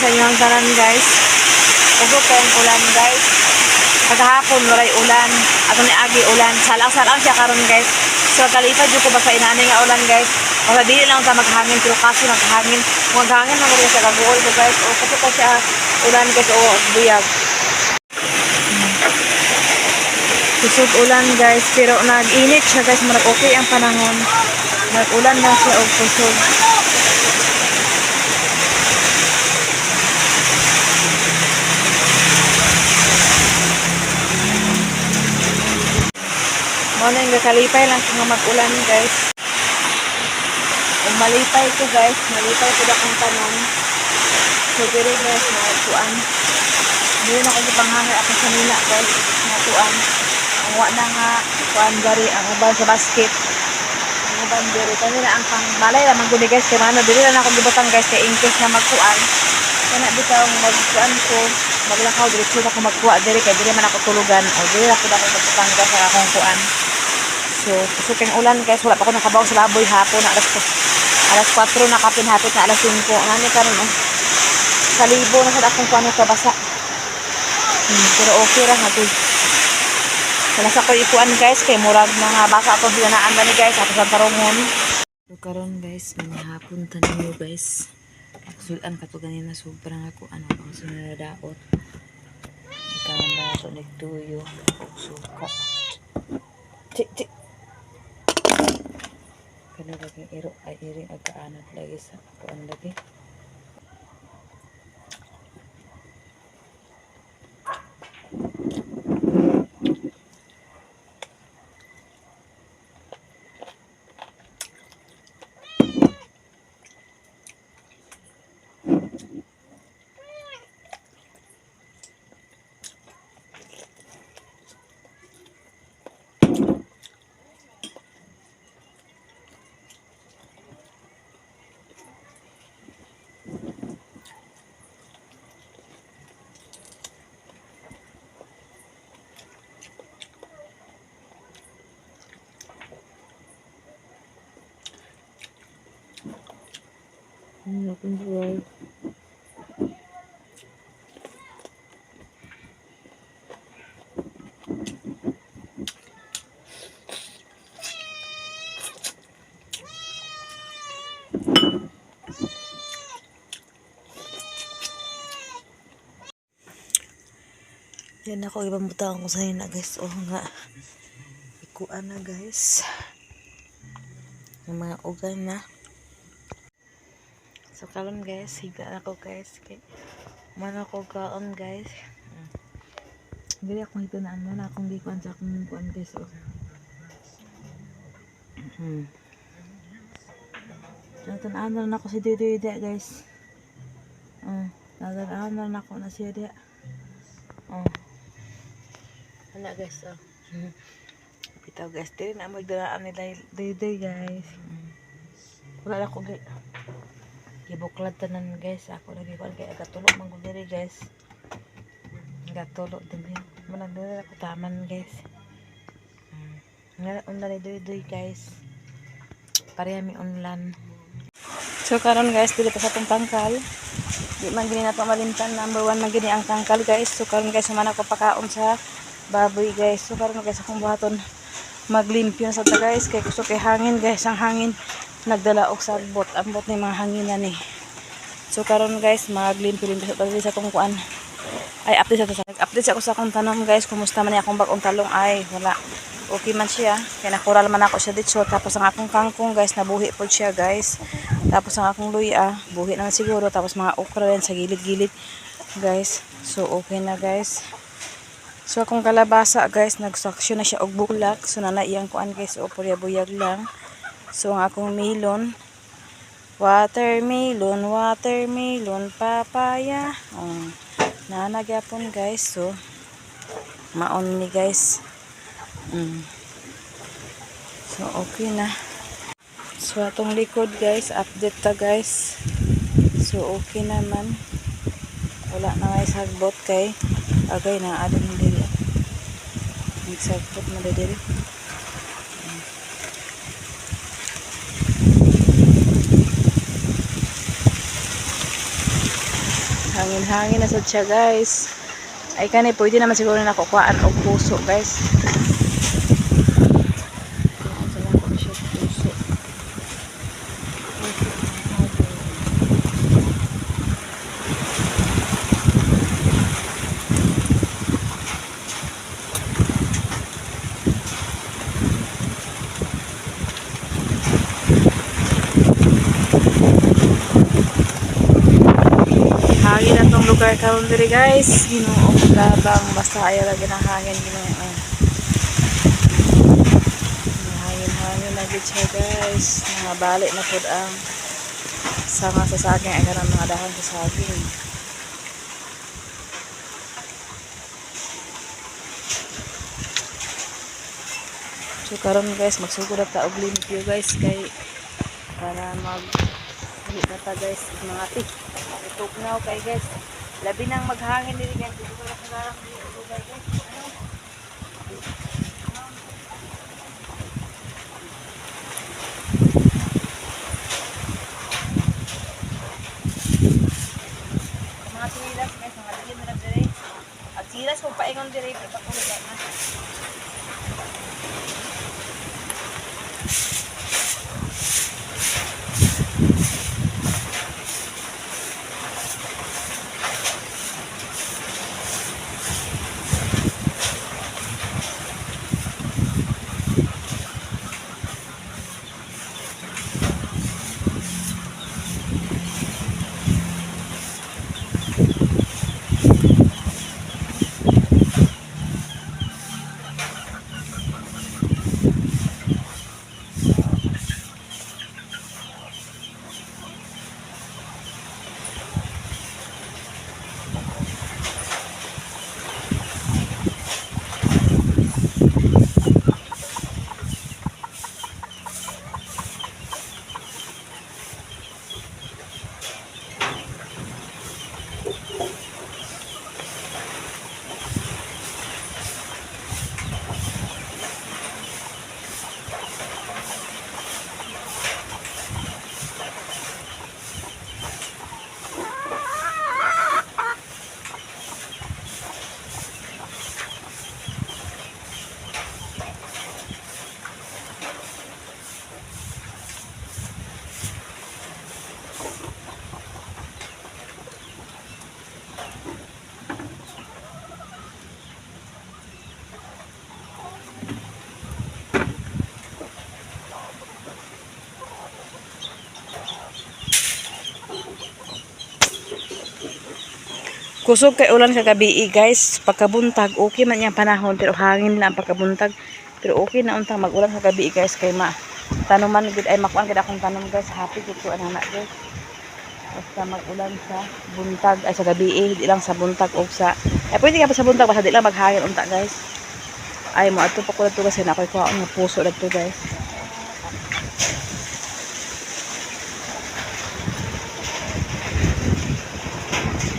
sa inyo ang tanan guys. Ugo kayong ulan guys. Pagkahapon waray ulan. Ato ni agi ulan. Salang-salang siya karon guys. So kalipad jud ko ba sa inani nga ulan guys. Wala dili lang ta maghangin pero kaso naghangin. Maghangin man gud siya kaguol ko guys. O kaso pa siya ulan guys o buyag. Kusog ulan guys pero nag-init siya guys. Marag okay ang panahon. Nag-ulan na siya og kusog. Ano yung kalipay lang kung mag-ulan guys. Kung malipay ko guys, malipay ko na kung tanong. So pero guys, nakuan. Hindi na ako panghangay ako sa nila guys. Nakuan. Ang wa na nga, kuan gari, ang uban sa basket. Ang uban gari. Kanina ang pangbalay naman guni guys. Kaya ano, dili na akong gibutang guys. Kaya in case na magkuan. Kaya bitaw magkuan ko. Maglakaw, diretso na ako magkuha diri. Kaya dili man ako tulugan. O dili na ako magputang guys sa akong kuan. So, kusuping ulan guys, wala pa ako nakabaw sa laboy hapon, alas 4 na kapin hapit na alas 5. Nani ka rin, sa libo na sa akong kuano kabasa. Pero okay ra hagod. Wala sa ko ikuan guys, kay murag na nga basa atong hinanaan ni guys, ato sa tarongon. So karon guys, manihapon taninyo guys. Sudan ka to ganina sobrang ako ako sinadaot. Ikaw na to nagtuyo, suka. Tik. Kana lagi iro ay iri agkaanat lagi sa kuan lagi. Akong buhay. Yan ako ibang butang ko sa hina guys. O nga. Ikuan na guys. Yung mga ugan na. So karon guys, higa ako guys. Kay man ako kaon guys. Dili ako ito na man akong gikuan sa akong kuan guys. Natan-anan na ako si Dede guys. Natan-anan na ako na siya dia. Ana guys. Bitaw guys, dili na magdaraan nila Dede guys. Wala na ko guys. Gibuklad tanan guys, ako lagi ko kay agatulog man ko diri guys. Agatulog din yan. Manang diri ako taman guys. Nga unlan ni guys. Pareha mi unlan. So karon guys, dili pa sa tong tangkal. Di man gini nato malimtan, number 1 man gini ang tangkal guys. So karon guys, man ako pakaon sa baboy guys. So karon guys, akong buhaton maglimpyo sa ta guys kay gusto kay hangin guys, ang hangin nagdala og sa ambot ni mga hanginan ni. So karon guys, maglimpyo sa tong kuan. Ay update ako sa akong tanom guys. Kumusta man ni akong bagong talong? Ay wala. Okay man siya. Kaya nakural man ako siya dito. Tapos ang akong kangkong guys, nabuhi po siya guys. Tapos ang akong luya, buhi naman siguro. Tapos mga okra rin sa gilid-gilid guys. So okay na guys. So akong kalabasa guys, nagsaksyon na siya og bulak. So nanaiyang kuan guys, o purya-buyag lang. So ang akong melon, watermelon, papaya. Nanagyapon guys. So maon ni guys. So okay na. So atong likod guys, update ta guys. So okay naman. Wala na nga sagbot kay agay na adon diri. Sagbot mo diri. Hangin-hangin na sad siya guys. Ay kani pwede naman siguro na kukuhaan og puso guys. Puso. Hangin na tong lugar karon diri guys. Ginoo labang basta ay lagi ng hangin Ginoo. Hangin na gid siya guys. Balik na pud ang sama sa saging ay kanang mga dahon sa saging. So karon guys magsugod ta og limpyo guys kay para mag ta guys mga ti. Tugnaw kay guys. Labi nang maghangin diri guys. Dito na sa garang dito guys. Mga silas guys, mga dilim na diri. At silas kung paingon diri pakulit na. Kusog kay ulan kagabi guys. Pagkabuntag okay man yang panahon pero hangin lang pagkabuntag. Pero okay na untang mag-ulan kagabi guys kay tanuman gud ay makuan gid akong tanom guys. Happy gid ko ana guys. Basta mag-ulan sa buntag ay sa gabi di lang sa buntag o sa pwede ka pa sa buntag basta di lang maghangin unta guys. Ay mo adto pa ko dito kasi na ako'y kuhaon nga puso dito guys.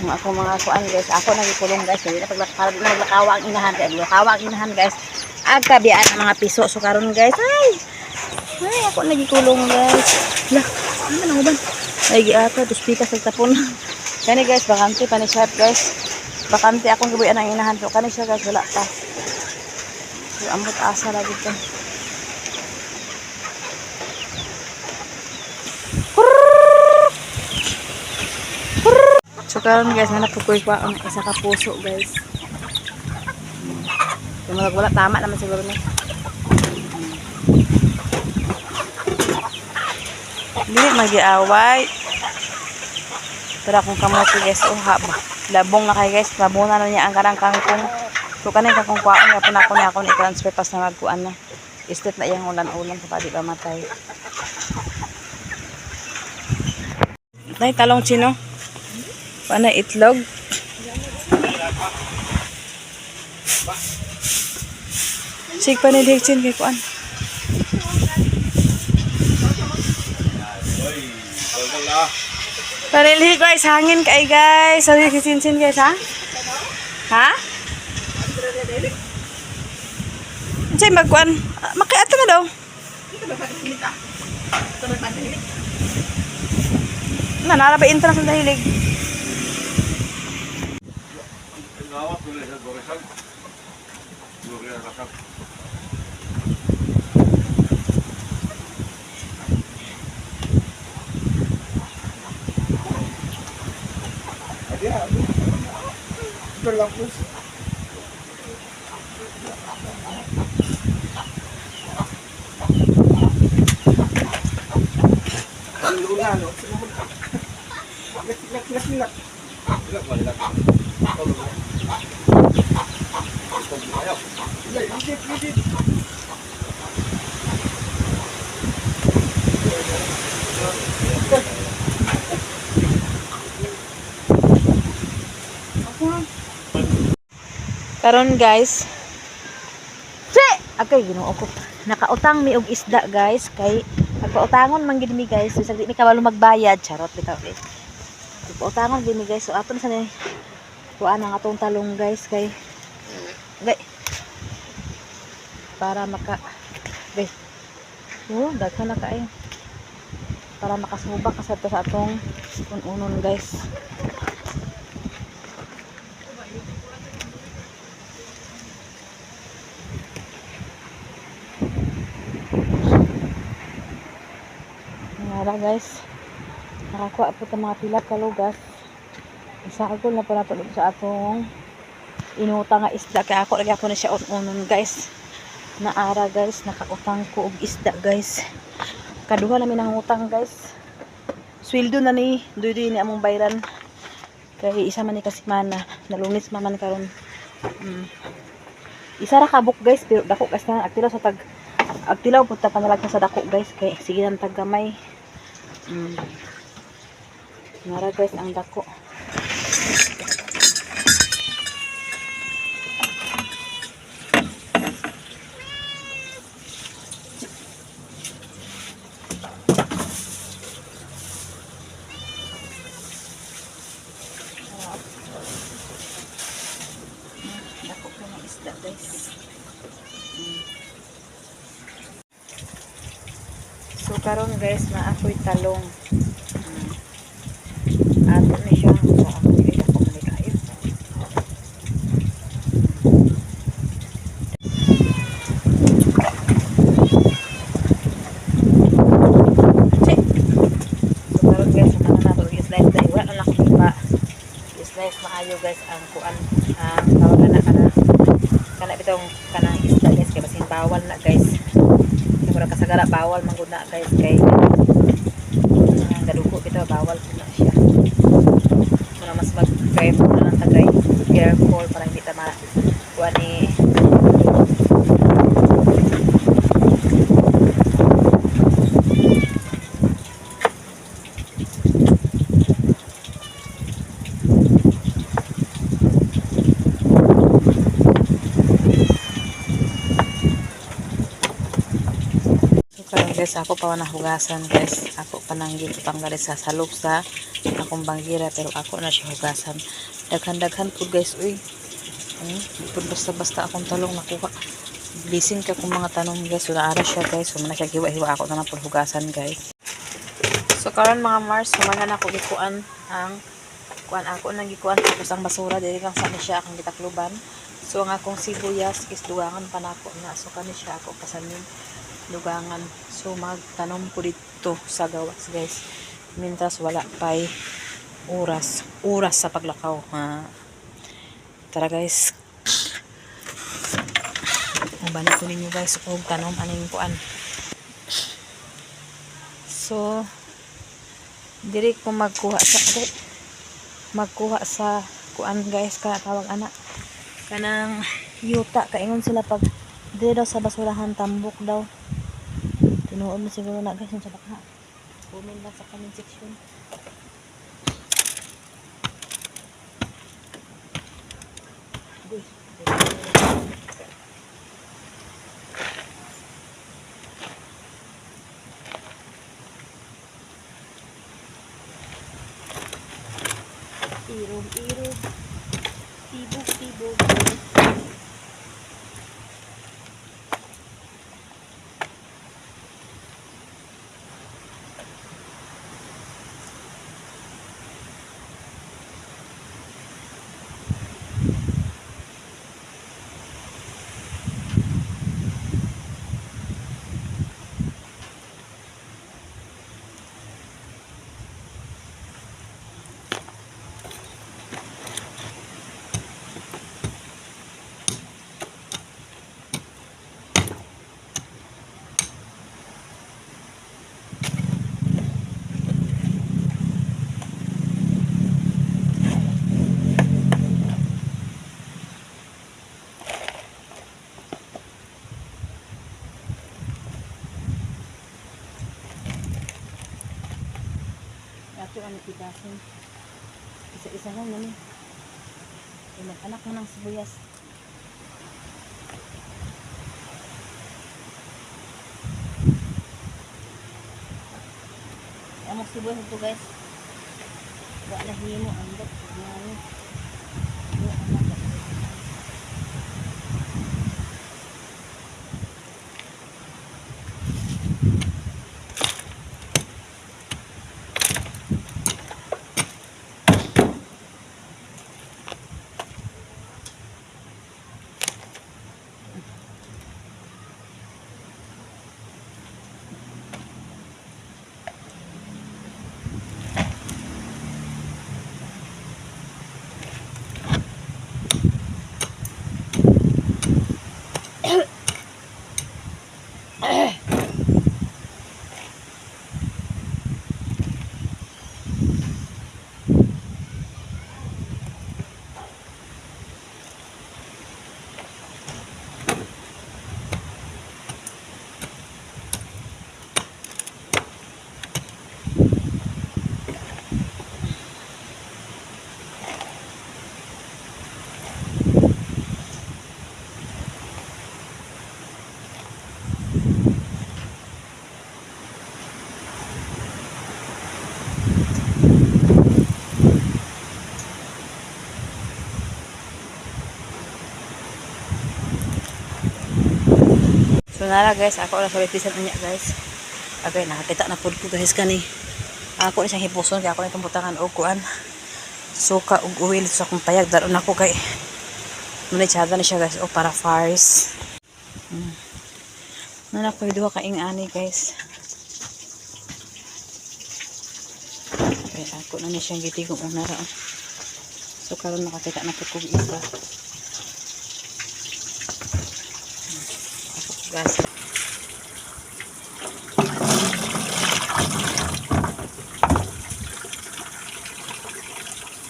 Ako mga kuan guys, ako nagikulong guys, hindi na para di na maglakawa ang inahan kay maglakawa ang inahan guys. Agkabiyaan ang mga piso so karon guys. Ay ako nagikulong guys. Lah, ano man uban? Ay giata dos pikas sa tapon. Kani guys, bakante pa ni chef guys. Bakante akong gibuyan ang inahan so kani siya guys wala pa. So amot asa lagi to. So karon guys, nanapukoy ko ang isa ka puso guys. Kung wala tama naman siguro ni. Dili magiaway. Pero kung kamote guys, haba. Labong na kay guys, labong na niya ang karang kangkong. So kanin kangkong kuan nga pun ako ni ako ni transfer pas na magkuan na. Istet na iyang ulan-ulan sa padi ba matay. Nay talong chino. Paano itlog? Sig pa nilig chin kay kuan. Panilhi guys, hangin kay guys. Sorry chin guys ha? Ha? Say magkuan. Makiato na daw. Nanara ba internet sa hilig? Berlakus. Luna, no? Lak. Karon guys, okay, Ginoo ko. Nakautang mi og isda guys kay nagpautangon man gid mi guys. So sagdi mi kabalo magbayad, charot bitaw eh. Nagpautangon gid mi guys. So aton sa ni kuan ang atong talong guys kay para maka guys. Oh, daghan na kaayo. Para makasubak ka sa atong unon guys. Nara guys, nakakuha po itong mga pila kalugas. Isagol na po natin sa atong inuta nga isda. Kaya ako lagi ako na siya unon guys. Naara guys, nakautang ko og isda guys. Kaduha namin ang utang guys. Sweldo na ni doy ni among bayran. Kay isa man ni kasimana, nalungis man karon. Isa ra kabuk guys, pero dako guys na agtilaw sa tag agtilaw pud ta panalag sa dako guys kay sige nang tag gamay. Nara guys ang dako. Dako ko ng isda guys. So karon guys na ako'y talong. Ato ni siya sa ako kaya ako malikayo. So karon guys na nato i-slice dai wala na ko pa. I-slice maayo guys ang kuan tawag na kana bitong kanang isda guys kay basin bawal na guys. Mura kasagara bawal manggod na guys kay gadugo bitaw bawal na siya. Muna mas mag-careful na lang tagay. Careful para hindi tama kuha ni guys, ako pa nahugasan guys. Ako pa nang gipanggalit sa salok sa akong banggira pero ako na siya hugasan. Daghan-daghan pud guys uy. Pud basta-basta akong talong nakuha. Bisin ka kung mga tanong guys, wala ara siya guys. So man siya hiwa-hiwa ako na pud hugasan guys. So karon mga Mars, humanan ako gikuan ang kuan ako nang gikuan tapos ang basura dili kang sa siya akong gitakluban. So ang akong sibuyas is dugangan pa nako na. So kani siya ako pasanin dugangan. So magtanom ko dito sa gawas guys. Mintas wala pay oras sa paglakaw. Tara guys. Balik ko ninyo guys og tanom aning kuan. So diri ko magkuha sa kuan guys kana tawag ana kanang yuta kaingon sila pag diri daw sa basurahan tambok daw. Tinuod mo siguro na guys sa baka. Comment lang sa comment section. Irog-irog. Tibog-tibog. ang tigasin. Isa-isa lang naman. Anak mo ng sibuyas. Amok sibuyas ito guys. Wala himo ang dot. So nara guys, ako na solid pisan niya guys. Okay, nakakita na food ko guys kani. Ako ni siyang hipuson kaya ako na itong butangan og kuan. Suka ug oil sa akong payag daron ako kay muna tsada na siya guys o para fars. Nana ko duha ka ingani guys. Okay, ako na ni siyang gitigom og nara. So karon nakakita na pud ko isa. Gas.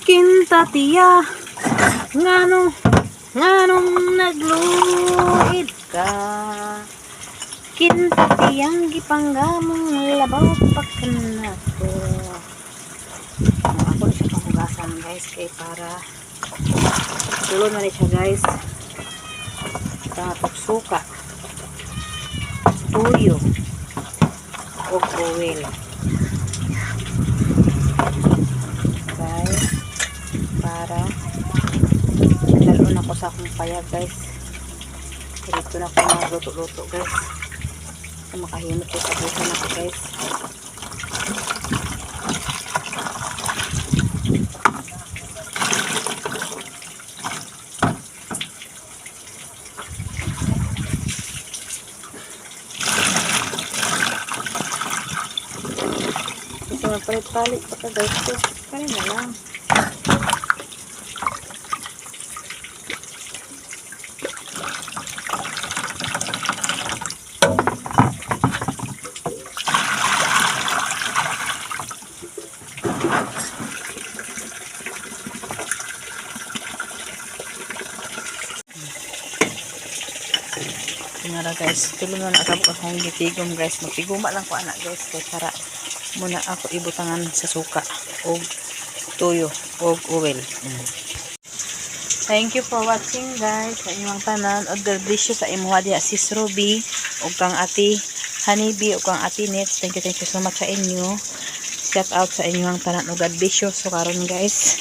Kinta tiya nganong nagluid ka kinta tiyang gipanggamong labaw pagkanato. Ako na siya panghugasan guys kay para tulon na siya guys. Tapos suka, tuyo o oil guys para dalon ako sa akong payag guys. Dito na ako magluto-luto guys kung makahimot ko sa buka na ako guys. Palit-palit pa ka guys ko. Kanina lang. Tingnan guys. Tulungan na ako akong gitigom guys. Magtiguma lang ko anak guys. Kaya para muna ako ibutangan sa suka o tuyo o oil. Thank you for watching guys sa inyong tanan. O God bless you sa imuha diha sis Ruby o kang ati Honeybee o kang ati Nets. Thank you so much sa inyo. Shout out sa inyong tanan o God bless you. So karon guys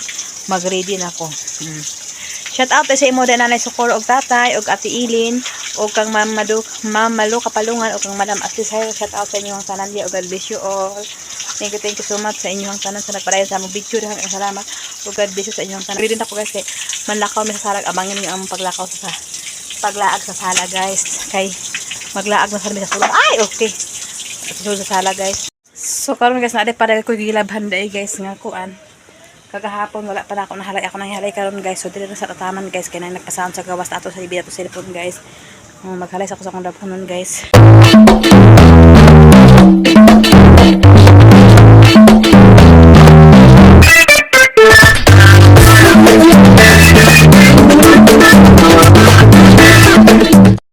mag-ready na ako. Shout out sa imo din nanay Socorro og tatay og ati Ilin o kang Mamalo Kapalungan o kang Madam Asti Sayo. Shout out sa inyong tanan diha o God bless you all. Thank you so much sa inyong tanan sa nagpadayon sa among video. Daghang salamat. O God bless you sa inyong tanan. Ready na ko guys kay manlakaw mi sa salag. Abangin niyo ang paglakaw sa paglaag sa sala guys. Kay maglaag na sa mi sa sulod. Ay, okay. Sulod sa sala guys. So karon guys na para ko gilabhan dai guys nga kuan. Kagahapon wala pa na ako nahalay. Ako nang halay karon guys. So dili na sa tataman guys kay nang nagpasaon sa gawas ato sa libya to cellphone guys. Maghalay sa ko sa akong dabhonon guys.